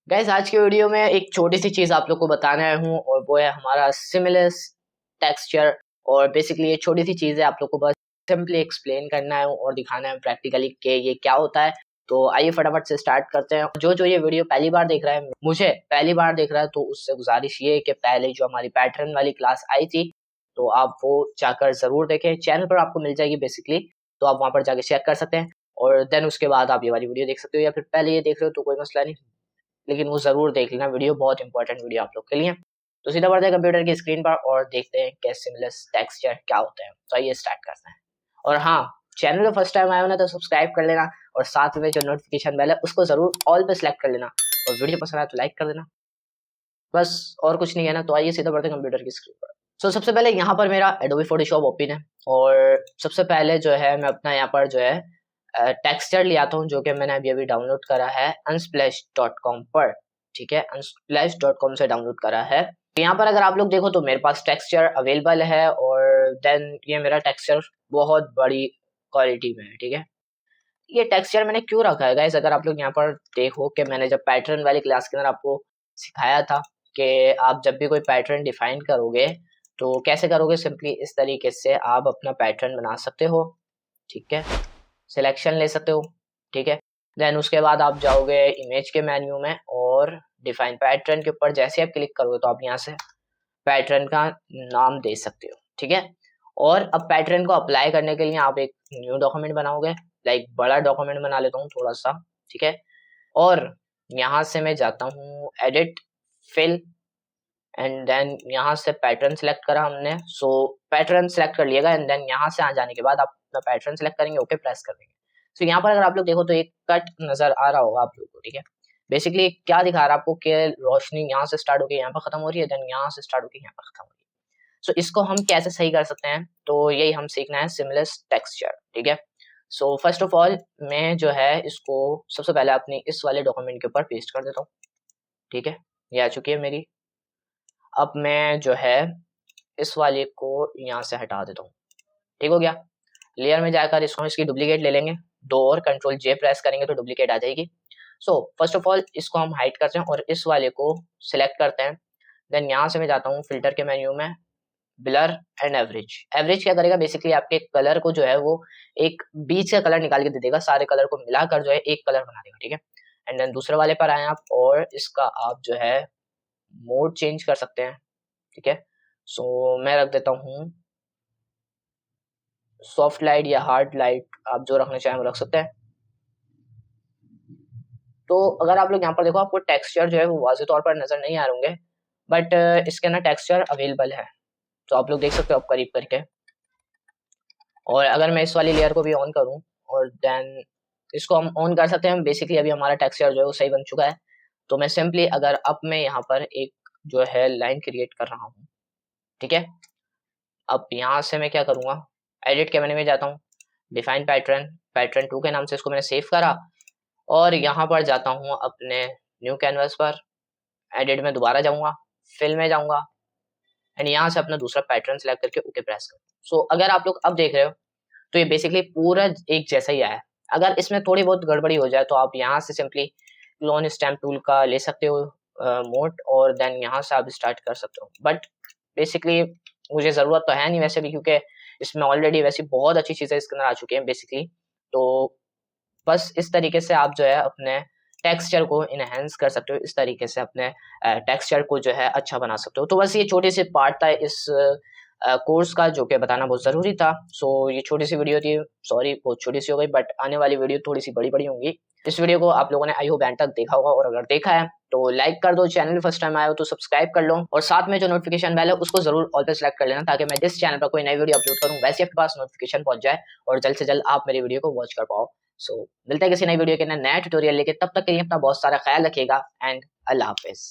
Guys आज के video में एक छोटी सी चीज़ आप लोग को बताने आया हूँ और वो है हमारा सिमिलस टेक्सचर। और बेसिकली ये छोटी सी चीज़ है, आप लोग को बस सिंपली एक्सप्लेन करना है और दिखाना है प्रैक्टिकली कि ये क्या होता है। तो आइए फटाफट से स्टार्ट करते हैं। जो जो ये वीडियो पहली बार देख रहा है, मुझे पहली बार देख रहा है, तो उससे गुजारिश ये है कि पहले जो हमारी पैटर्न वाली क्लास आई थी तो आप वो जाकर ज़रूर देखें। चैनल पर आपको मिल जाएगी बेसिकली, तो आप वहाँ पर जाके चेक कर सकते हैं और देन उसके बाद आप ये वाली वीडियो देख सकते हो, या फिर पहले ये देख रहे हो तो कोई मसला नहीं, लेकिन वो ज़रूर देख लेना। वीडियो बहुत इंपॉर्टेंट वीडियो आप लोग के लिए। तो सीधा बढ़ते हैं कंप्यूटर की स्क्रीन पर और देखते हैं कि सिमिलस टेक्सचर क्या होते हैं। तो आइए स्टार्ट करते हैं। और हाँ, चैनल पे फर्स्ट टाइम आए हो ना तो सब्सक्राइब कर लेना और साथ में जो नोटिफिकेशन बेल है उसको ज़रूर ऑल पे सेलेक्ट कर लेना और वीडियो पसंद आए तो लाइक कर देना। बस और कुछ नहीं है ना, तो आइए सीधा बढ़ते हैं कंप्यूटर की स्क्रीन पर। सबसे पहले यहाँ पर मेरा एडोबी फोटोशॉप ओपन है और सबसे पहले जो है मैं अपना यहाँ पर जो है टेक्सचर ले आता हूँ, जो कि मैंने अभी डाउनलोड करा है unsplash.com पर। ठीक है, unsplash.com से डाउनलोड करा है। तो यहाँ पर अगर आप लोग देखो तो मेरे पास टेक्सचर अवेलेबल है और देन ये मेरा टेक्सचर बहुत बड़ी क्वालिटी में है। ठीक है, ये टेक्सचर मैंने क्यों रखा है गाइस, अगर आप लोग यहाँ पर देखो कि मैंने जब पैटर्न वाली क्लास के अंदर आपको सिखाया था कि आप जब भी कोई पैटर्न डिफाइन करोगे तो कैसे करोगे, सिंपली इस तरीके से आप अपना पैटर्न बना सकते हो। ठीक है, सिलेक्शन ले सकते हो। ठीक है, देन उसके बाद आप जाओगे इमेज के मेन्यू में और डिफाइन पैटर्न के ऊपर जैसे आप क्लिक करोगे तो आप यहाँ से पैटर्न का नाम दे सकते हो। ठीक है, और अब पैटर्न को अप्लाई करने के लिए आप एक न्यू डॉक्यूमेंट बनाओगे, लाइक बड़ा डॉक्यूमेंट बना लेता हूँ थोड़ा सा। ठीक है, और यहाँ से मैं जाता हूँ एडिट, फिल एंड देन यहाँ से पैटर्न सेलेक्ट करा हमने, सो पैटर्न सेलेक्ट कर लिएगा एंड देन यहाँ से आ जाने के बाद आप अपना पैटर्न सेलेक्ट करेंगे, ओके प्रेस कर देंगे। सो यहाँ पर अगर आप लोग देखो तो एक कट नजर आ रहा होगा आप लोगों को। ठीक है, बेसिकली क्या दिखा रहा है आपको कि रोशनी यहाँ से स्टार्ट होकर यहाँ पर खत्म हो रही है, देन यहाँ से स्टार्ट होकर यहाँ पर खत्म हो रही है। सो इसको हम कैसे सही कर सकते हैं, तो यही हम सीखना है सिमिलस टेक्सचर। ठीक है, सो फर्स्ट ऑफ ऑल मैं जो है इसको सबसे पहले अपनी इस वाले डॉक्यूमेंट के ऊपर पेस्ट कर देता हूँ। ठीक है, ये आ चुकी है मेरी। अब मैं जो है इस वाले को यहाँ से हटा देता हूँ। ठीक हो गया, लेयर में जाकर इसकी डुप्लीकेट ले लेंगे, दो और कंट्रोल जे प्रेस करेंगे तो डुप्लीकेट आ जाएगी। सो फर्स्ट ऑफ ऑल इसको हम हाइड करते हैं और इस वाले को सिलेक्ट करते हैं। देन यहाँ से मैं जाता हूँ फिल्टर के मेन्यू में, ब्लर एंड एवरेज। एवरेज क्या करेगा, बेसिकली आपके कलर को जो है वो एक बीच का कलर निकाल के दे देगा, सारे कलर को मिलाकर जो है एक कलर बना देगा। ठीक है, एंड देन दूसरे वाले पर आए आप और इसका आप जो है मोड चेंज कर सकते हैं। ठीक है, सो मैं रख देता हूँ सॉफ्ट लाइट या हार्ड लाइट, आप जो रखना चाहें वो रख सकते हैं। तो अगर आप लोग यहाँ पर देखो आपको टेक्सचर जो है वो वाज़ेह तौर पर नजर नहीं आ रहे होंगे, बट इसके अंदर टेक्सचर अवेलेबल है, तो आप लोग देख सकते हो आप करीब करके। और अगर मैं इस वाली लेयर को भी ऑन करूं और देन इसको हम ऑन कर सकते हैं, बेसिकली अभी हमारा टेक्सचर जो है वो सही बन चुका है। तो मैं सिंपली अगर अब मैं यहाँ पर एक जो है लाइन क्रिएट कर रहा हूँ। ठीक है, अब यहाँ से मैं क्या करूँगा, एडिट के मेन्यू में जाता हूँ, डिफाइन पैटर्न, पैटर्न 2 के नाम से इसको मैंने सेव करा और यहाँ पर जाता हूँ अपने न्यू कैनवास पर, एडिट में दोबारा जाऊँगा, फिल में जाऊँगा एंड यहाँ से अपना दूसरा पैटर्न सेलेक्ट करके ओके प्रेस करूँ। सो अगर आप लोग अब देख रहे हो तो ये बेसिकली पूरा एक जैसा ही आया है। अगर इसमें थोड़ी बहुत गड़बड़ी हो जाए तो आप यहाँ से सिंपली क्लोन स्टैम्प टूल का ले सकते हो मोड और देन यहाँ से आप स्टार्ट कर सकते हो। बट बेसिकली मुझे ज़रूरत तो है नहीं वैसे भी, क्योंकि इसमें ऑलरेडी वैसी बहुत अच्छी चीज़ें इसके अंदर आ चुकी हैं बेसिकली। तो बस इस तरीके से आप जो है अपने टेक्सचर को इनहेंस कर सकते हो, इस तरीके से अपने टेक्सचर को जो है अच्छा बना सकते हो। तो बस ये छोटी सी पार्ट था इस कोर्स का, जो कि बताना बहुत ज़रूरी था। सो ये छोटी सी वीडियो थी, सॉरी बहुत छोटी सी हो गई, बट आने वाली वीडियो थोड़ी सी बड़ी बड़ी होंगी। इस वीडियो को आप लोगों ने आई होप एंड तक देखा होगा और अगर देखा है तो लाइक कर दो, चैनल फर्स्ट टाइम आए हो तो सब्सक्राइब कर लो और साथ में जो नोटिफिकेशन बेल है उसको जरूर ऑल पे सेलेक्ट कर लेना, ताकि मैं जिस चैनल पर कोई नई वीडियो अपलोड करूँ वैसे आपके पास नोटिफिकेशन पहुंच जाए और जल्द से जल्द आप मेरी वीडियो को वॉच कर पाओ। सो मिलते हैं किसी नई वीडियो के नया ट्यूटोरियल लेके, तब तक के लिए अपना बहुत सारा ख्याल रखिएगा एंड अल्लाह हाफिज।